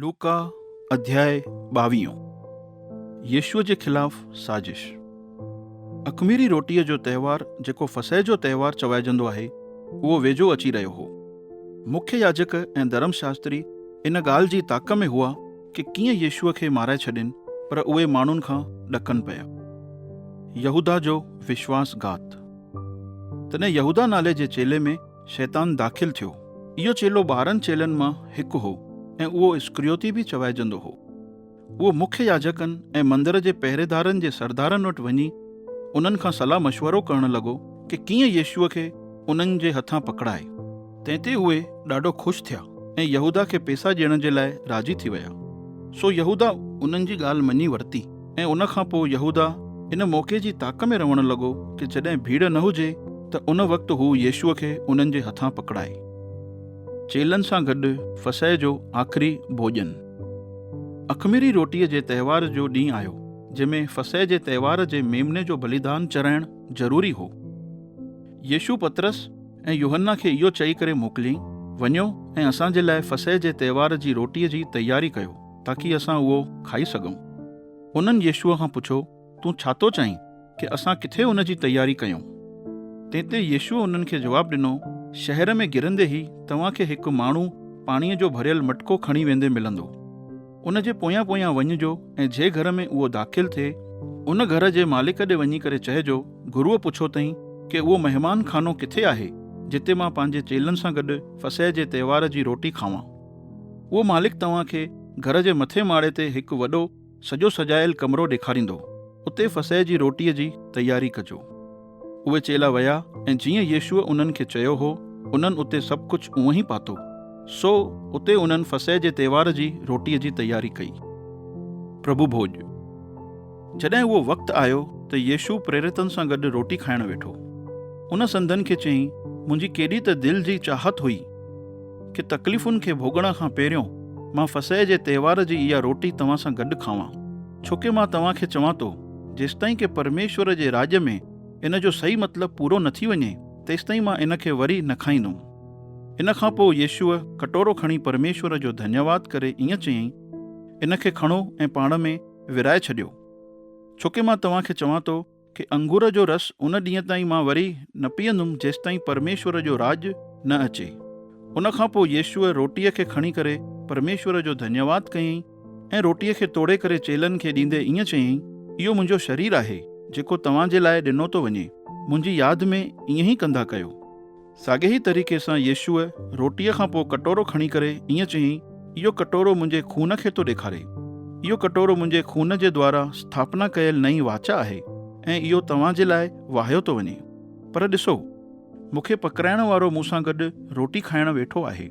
लूका अध्याय 22। यीशुअ जे ख़िलाफ़ साज़िश। अख़मीरी रोटीअ जो त्योहार जेको फसह जो त्योहार चवाइजंदो आहे उहो वेझो अची रहियो हो। मुख्य याजक ऐं धर्मशास्त्री इन ॻाल्हि जी ताक में हुआ कि कीअं यीशुअ खे माराए छॾनि, पर उहे माण्हुनि खां ॾकनि पिया। यहूदा जो विश्वासघात। तॾहिं यहूदा नाले जे चेले में शैतान दाख़िल थियो। इहो चेलो 12 चेलनि मां हिकु हो ऐं उहो इस्करियोती बि चवाइजंदो हो। उहो मुख्य याजकनि ऐं मंदर जे पहिरेदारनि जे सरदारनि वटि वञी उन्हनि खां सलाह मशवरो करणु लॻो कि कीअं यीशुअ खे उन्हनि जे हथां पकड़ाए। तंहिं उहे ॾाढो ख़ुशि थिया ऐं यहूदा खे पैसा ॾियण जे लाइ राज़ी थी विया। सो यहूदा उन्हनि जी ॻाल्हि मञी वरिती ऐं उन खां पोइ यहूदा इन मौक़े जी ताक में रहणु लॻो कि जॾहिं भीड़ न हुजे त उन वक़्तु हू यीशुअ खे उन्हनि जे हथां पकड़ाए। चेलनि सां गॾु फसह जो आख़िरी भोॼन। अख़मीरी रोटीअ जे त्योहार जो ॾींहुं आयो जंहिंमें फसह जे त्योहार जे मेमने जो बलिदान चराइण ज़रूरी हो। यीशु पतरस ऐं यूहन्ना खे इहो चई करे मोकिलियईं, वञो ऐं असांजे लाइ फसह जे त्योहार जी रोटीअ जी तयारी कयो ताकी असां उहो खाई सघूं। उन्हनि यीशुअ खां पुछो, तूं छा थो चाहीं कि असां किथे उन जी तयारी कयूं? तंहिं यीशुअ उन्हनि खे जवाबु ॾिनो, शहर में गिरंदे ई तव्हांखे हिकु माण्हू पाणीअ जो भरियल मटको खणी वेंदे मिलंदो। उन जे पोयां पोयां वञिजो ऐं जे घर में उहो दाख़िल थिए उन घर जे मालिक ॾे वञी करे चइजो, गुरुअ पुछो अथई कि उहो महिमान खानो किथे आहे जिते मां पंहिंजे चेलनि सां गॾु फसह जे त्योहार जी रोटी खावां। उहो मालिक तव्हांखे घर जे मथे माड़े ते हिकु वॾो सॼो सजायल कमरो ॾेखारींदो। उते फसह जी रोटीअ जी तयारी कजो। उहे चेला विया ऐं जीअं यीशुअ उन्हनि खे चयो हो उन्हनि उते सभु कुझु उहो ई पातो। सो उते उन्हनि फसह जे त्योहार जी रोटीअ जी तयारी कई। प्रभु भोज। जॾहिं उहो वक़्तु आयो त यीशु प्रेरितनि सां गॾु रोटी खाइण वेठो। उन संदनि खे चयईं, मुंहिंजी केॾी त दिलि जी चाहत हुई कि तकलीफ़ुनि खे भोगण खां पहिरियों मां फसह जे त्योहार जी इहा रोटी तव्हां सां गॾु खावां। छोकी मां तव्हांखे चवां थो, जेसिताईं कि परमेश्वर जे राज में इन जो सही मतिलबु पूरो न थी वञे तेसिताईं मां इन खे वरी न खाईंदुमि। इन खां पोइ यीशुअ कटोरो खणी परमेश्वर जो धन्यवाद करे ईअं चयईं, इन खे खणो ऐं पाण में विराए छॾियो। छोकी मां तव्हांखे चवां थो कि अंगूर जो रस उन ॾींहं ताईं मां वरी न पीअंदुमि जेसिताईं परमेश्वर जो राज न अचे। उन खां पोइ यीशुअ रोटीअ खे खणी करे परमेश्वर जो धन्यवाद कयईं ऐं रोटीअ खे तोड़े करे चेलनि खे ॾींदे ईअं चयईं, इहो मुंहिंजो शरीरु आहे जेको तव्हां जे लाइ ॾिनो थो वञे। मुंहिंजी यादि में ईअं ई कंदा कयो। साॻे ई तरीक़े सां यीशुअ रोटीअ खां पोइ कटोरो खणी करे ईअं चयईं, इहो कटोरो मुंहिंजे खून खे थो ॾेखारे। इहो कटोरो मुंहिंजे खून जे द्वारा स्थापना कयल नई वाचा आहे ऐं इहो तव्हां जे लाइ वाहियो थो वञे। पर ॾिसो, मूंखे पकड़ाइण वारो मूंसां गॾु रोटी खाइण वेठो आहे।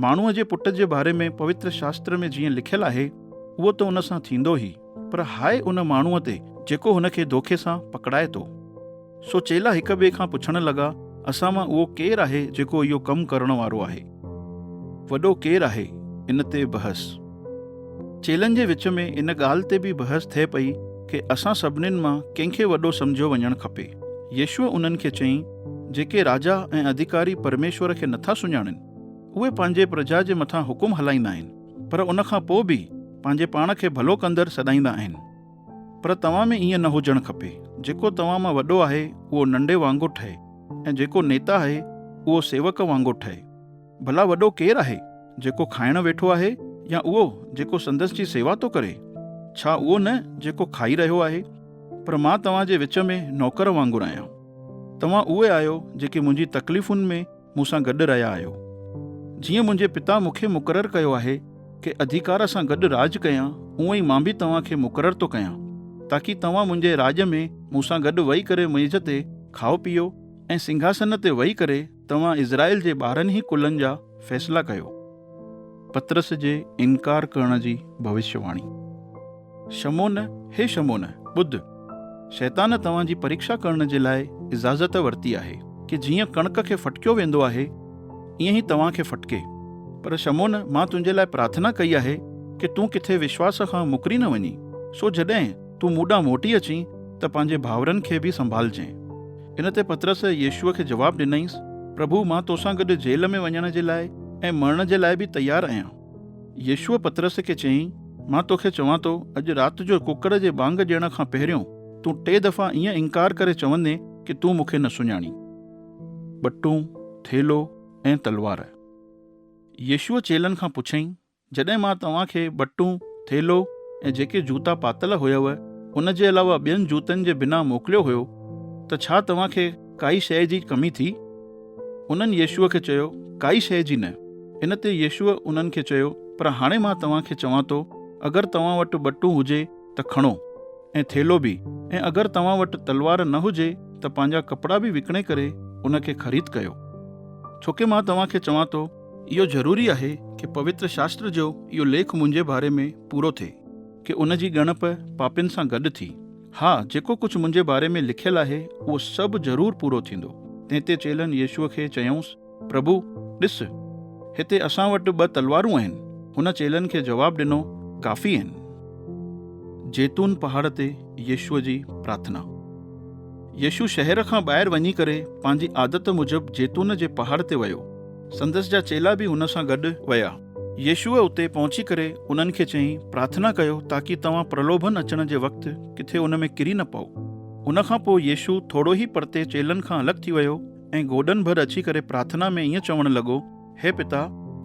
माण्हूअ जे पुट जे बारे में पवित्र शास्त्र में जीअं लिखियलु आहे उहो त उन सां थींदो ई, पर हाय उन माण्हूअ ते जेको हुन खे धोखे सां पकड़ाए थो। सो चेला हिक ॿिए खां पुछण लॻा, असां मां उहो केरु आहे जेको इहो कमु करण वारो आहे? वॾो केरु आहे? इन ते बहस। चेलनि जे विच में इन ॻाल्हि ते बि बहस थिए पई कि असां सभिनीनि मां कंहिंखे वॾो सम्झियो वञणु खपे। यीशुअ उन्हनि खे चयईं, जेके राजा ऐं अधिकारी परमेश्वर खे नथा सुञाणनि उहे पंहिंजे प्रजा जे मथां हुकुम हलाईंदा आहिनि, पर उन खां पोइ बि पंहिंजे पाण खे भलो कंदड़ सॾाईंदा आहिनि। पर तव्हां में ईअं न हुजणु खपे। जेको तव्हां मां वॾो आहे उहो नंढे वांगुरु ठहे ऐं जेको नेता आहे उहो सेवक वांगुरु ठहे। भला वॾो केरु आहे, जेको खाइण वेठो आहे या उहो जेको संदसि जी सेवा थो करे? छा उहो न जेको खाई रहियो आहे? पर मां तव्हां जे विच में नौकर वांगुरु आहियां। तव्हां उहे आहियो जेके मुंहिंजी तकलीफ़ुनि में मूंसां गॾु रहिया आहियो। जीअं मुंहिंजे पिता मूंखे मुक़ररु कयो आहे कि अधिकार सां गॾु राज कयां, उअं ई मां बि तव्हांखे मुक़ररु थो कयां ताकी तव्हां मुंहिंजे राज में मूंसां गॾु वेही करे मेज़ ते खाओ पीओ ऐं सिंघासन ते वेही करे तव्हां इज़राइल जे 12 कुलनि जा फ़ैसिला कयो। पतरस जे इनकार करण जी भविष्यवाणी। शमोन, हे शमोन, ॿुध, शैतान तव्हांजी परीक्षा करण जे लाइ इजाज़त वरिती आहे कि जीअं कणक खे फटकियो वेंदो आहे ईअं ई तव्हांखे फटके। पर शमोन, मां तुंहिंजे लाइ प्रार्थना कई आहे कि तूं किथे विश्वास खां मुकरी न वञी। सो जॾहिं तूं मूं ॾांहुं मोटी अचीं त पंहिंजे भाउरनि खे बि संभालजांइ। इन ते पतरस यीशुअ खे जवाबु ॾिनईंसि, प्रभु, मां तोसां गॾु जेल में वञण जे लाइ ऐं मरण जे लाइ बि तयारु आहियां। यीशुअ पतरस खे चयईं, मां तोखे चवां थो, अॼु राति जो कुकर जे बांग ॾियण खां पहिरियों तूं 3 दफ़ा ईअं इनकार करे चवंदे कि तूं मूंखे न सुञाणी। ॿटूं, थेलो ऐं तलवार। यीशुअ चेलनि खां पुछईं, जॾहिं मां तव्हांखे ॿटूं, थेलो ऐं जेके जूता पातल हुयव उन जे अलावा ॿियनि जूतनि जे बिना मोकिलियो हुयो, त छा तव्हांखे काई शइ जी कमी थी? उन्हनि यीशुअ खे चयो, काई शइ जी न। इन ते यीशुअ उन्हनि खे चयो, पर हाणे मां तव्हांखे चवां थो, अगरि तव्हां वटि ॿटूं हुजे त खणो ऐं थेलो बि, ऐं अगरि तव्हां वटि तलवार न हुजे त पंहिंजा कपिड़ा बि विकिणे करे उन खे ख़रीद कयो। छोकी मां तव्हांखे चवां थो, इहो ज़रूरी आहे कि पवित्र शास्त्र जो इहो लेख मुंहिंजे बारे में पूरो थिए कि उन जी ॻणप पापियुनि सां गॾु थी। हा, जेको कुझु मुंहिंजे बारे में लिखियलु आहे उहो सभु ज़रूरु पूरो थींदो। तंहिं ते चेलनि यीशुअ खे चयऊंसि, प्रभु ॾिस, हिते असां वटि 2 तलवारूं आहिनि। हुन चेलनि खे जवाबु ॾिनो, काफ़ी आहिनि। जैतून पहाड़ ते यीशुअ जी प्रार्थना। यीशु शहर खां ॿाहिरि वञी करे पंहिंजी आदत मुजिबि जैतून जे पहाड़ ते वियो। संदसि जा चेला बि हुन सां गॾु विया। यीशुअ उते पहुची करे उन्हनि खे चयईं, प्रार्थना कयो ताकि तव्हां प्रलोभन अचण जे वक़्तु किथे उन में किरी न पओ। उन खां पोइ यीशु थोरो ई परते चेलनि खां अलॻि थी वियो ऐं गोॾनि भर अची करे प्रार्थना में ईअं चवणु लॻो, हे पिता,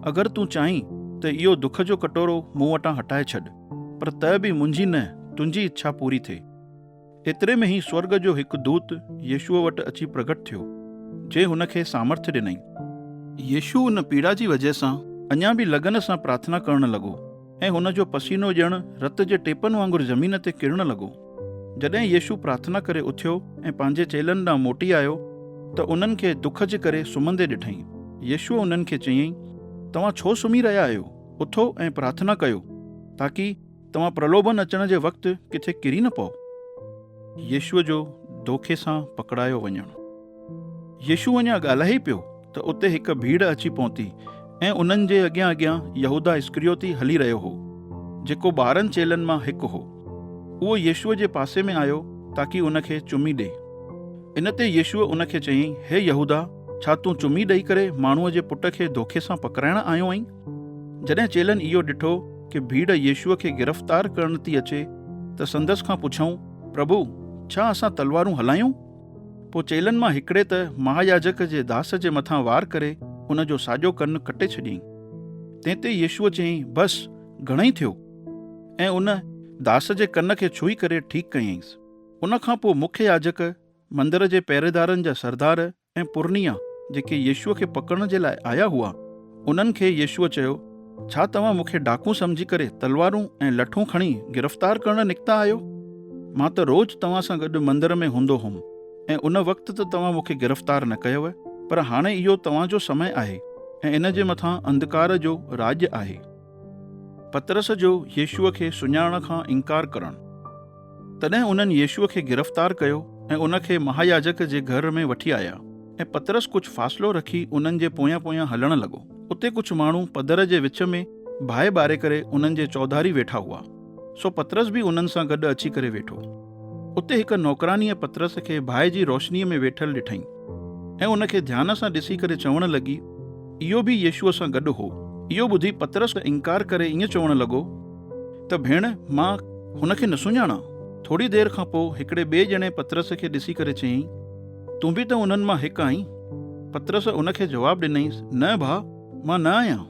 अगरि तूं चाहीं त इहो दुख जो कटोरो मूं वटां हटाए छॾ, पर त बि मुंहिंजी न, तुंहिंजी इच्छा पूरी थिए। एतिरे में ई स्वर्ग जो हिकु दूत यीशुअ वटि अची प्रगट थियो, जे हुन खे सामर्थ्य ॾिनई। यीशु उन पीड़ा जी वजह सां अञा बि लगन सां प्रार्थना करणु लॻो ऐं हुन जो पसीनो ॼण रत जे टेपनि वांगुरु ज़मीन ते किरणु लॻो। जॾहिं यीशु प्रार्थना करे उथियो ऐं पंहिंजे चेलनि ॾांहुं मोटी आयो त उन्हनि खे दुख जे करे सुम्हंदे ॾिठईं। यीशुअ उन्हनि खे चयईं, तव्हां छो सुम्ही रहिया आहियो? उथो ऐं प्रार्थना कयो ताकि तव्हां प्रलोभन अचण जे वक़्तु किथे किरी न पओ। यीशुअ जो धोखे सां पकड़ायो वञणु। यीशु अञा ॻाल्हाए ई पियो त उते हिकु भीड़ अची पहुती ऐं उन्हनि जे अॻियां अॻियां यहूदा इस्करियोती हली रहियो हो, जेको 12 चेलनि मां हिकु हो। उहो यीशुअ जे पासे में आयो ताकि उन खे चुमी ॾे। इन ते यीशुअ उन खे चयईं, हे यहूदा, छा तूं चुमी ॾेई करे माण्हूअ जे पुट खे धोखे सां पकड़ाइण आयो आहीं? जॾहिं चेलनि इहो ॾिठो कि भीड़ यीशुअ खे गिरफ़्तार करण थी अचे त संदसि खां पुछऊं, प्रभु, छा असां तलवारूं हलायूं? पोइ चेलनि मां हिकिड़े त महायाजक जे दास जे मथां वार करे उन जो साॼो कनु कटे छॾियईं। तंहिं ते यीशुअ चयईं, बसि, घणई थियो, ऐं उन दास जे कन खे छुई करे ठीकु कयईंसि। उन खां पोइ मुख्य याजक, मंदर जे पहिरेदारनि जा सरदार ऐं पुरनिया जेके यीशुअ खे पकड़ण जे लाइ आया हुआ, उन्हनि खे यीशुअ चयो, छा तव्हां मूंखे डाकू सम्झी करे तलवारूं ऐं लठूं खणी गिरफ़्तार करणु निकिता आहियो? मां त रोज़ तव्हां सां गॾु मंदर में हूंदो हुउमि ऐं उन वक़्तु त तव्हां मूंखे गिरफ़्तार न कयव, पर हाणे इहो तव्हांजो समय आहे ऐं इन जे मथां अंधकार जो राॼ आहे। पतरस जो यीशुअ खे सुञाणण खां इनकार करणु। तॾहिं उन्हनि यीशुअ खे गिरफ़्तार कयो ऐं उन खे महायाजक जे घर में वठी आया ऐं पतरस कुझु फ़ासिलो रखी उन्हनि जे पोयां पोयां हलणु लॻो। उते कुझु माण्हू पदर जे विच में बाहि ॿारे करे उन्हनि जे चौधारी वेठा हुआ, सो पतरस बि उन्हनि सां गॾु अची करे वेठो। उते हिकु नौकरानीअ पतरस खे बाहि जी रोशनीअ में वेठल ॾिठईं ऐं उन खे ध्यान सां ॾिसी करे चवणु लॻी, इहो बि यीशुअ सां गॾु हो। इहो ॿुधी पतरस इनकार करे ईअं चवणु लॻो त भेण, मां हुन खे न सुञाणां। थोरी देरि खां पोइ हिकिड़े ॿिए ॼणे पतरस खे ॾिसी करे चयईं, तूं बि त उन्हनि मां हिकु आहीं? पतरस उन खे जवाबु ॾिनईंसि, न भाउ, मां न आहियां।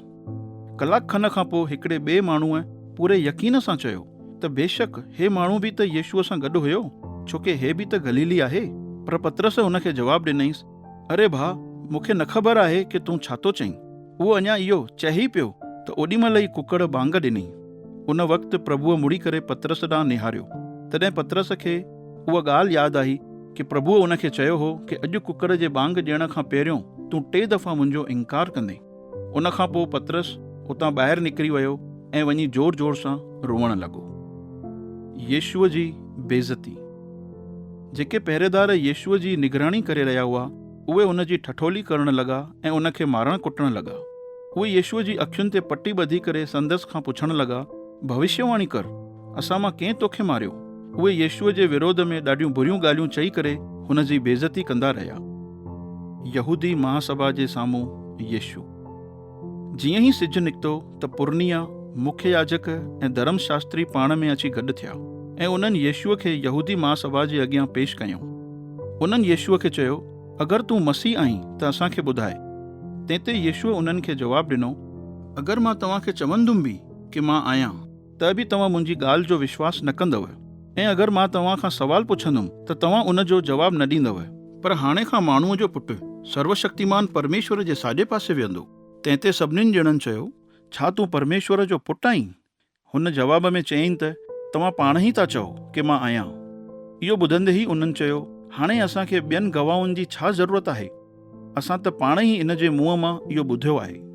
कलाक खन खां पोइ हिकिड़े ॿिए माण्हूअ पूरे यकीन सां चयो त बेशक हे माण्हू बि त यीशुअ सां गॾु हुयो, छोकी हे बि त गलीली आहे। पर पतरस हुन खे जवाबु ॾिनईंसि, अरे भाउ, मूंखे न ख़बर आहे कि तूं छा थो चईं। उहो अञा इहो चई पियो त ओॾीमहिल ई कुकड़ बांग ॾिनी। उन वक़्तु प्रभुअ मुड़ी करे पतरस ॾांहुं निहारियो। तॾहिं पतरस खे उहा ॻाल्हि यादि आई कि प्रभुअ उन खे चयो हो कि अॼु कुकड़ जे बांग ॾियण खां पहिरियों तूं 3 दफ़ा मुंहिंजो इनकार कंदे। उन खां पोइ पतरस उतां ॿाहिरि निकिरी वियो ऐं वञी ज़ोर ज़ोर सां रोअणु लॻो। यीशुअ जी बेइज़ती। जेके पहिरेदार यीशुअ जी निगरानी करे रहिया हुआ, उहे उन जी ठठोली करणु लॻा ऐं उन खे मारणु कुटणु लॻा। उहे यीशुअ जी अखियुनि ते पटी ॿधी करे संदसि खां पुछणु लॻा, भविष्यवाणी कर, असां मां कंहिं तोखे मारियो? उहे यीशुअ जे विरोध में ॾाढियूं बुरियूं ॻाल्हियूं चई करे हुन जी बेइज़ती कंदा रहिया। यहूदी महासभा जे साम्हूं यीशु। जीअं ई सिजु निकितो त पुरनिया, मुख्य याजक ऐं धर्मशास्त्री पाण में अची गॾु थिया ऐं उन्हनि यीशुअ खे यहूदी महासभा जे अॻियां पेश कयूं। उन्हनि यीशुअ खे चयो, अगरि तूं मसीह आहीं त असांखे ॿुधाए। तंहिं ते यीशुअ उन्हनि खे जवाबु ॾिनो, अगरि मां तव्हांखे चवंदुमि बि कि मां आहियां त बि तव्हां मुंहिंजी ॻाल्हि जो विश्वास न कंदव, ऐं अगरि मां तव्हां खां सवाल पुछंदुमि त तव्हां उन जो जवाबु न ॾींदव। पर हाणे खां माण्हूअ जो पुटु सर्वशक्तिमान परमेश्वर जे साॼे पासे वेहंदो। तंहिं ते सभिनीनि ॼणनि चयो, छा तूं परमेश्वर जो पुटु आहीं? हुन जवाब में चयईं त तव्हां पाण ई था चओ कि मां आहियां। इहो ॿुधंदे ई उन्हनि चयो, हाणे असांखे ॿियनि गवाहुनि जी छा ज़रूरत आहे? असां त पाण ई इन जे मुंहं मां इहो ॿुधियो आहे।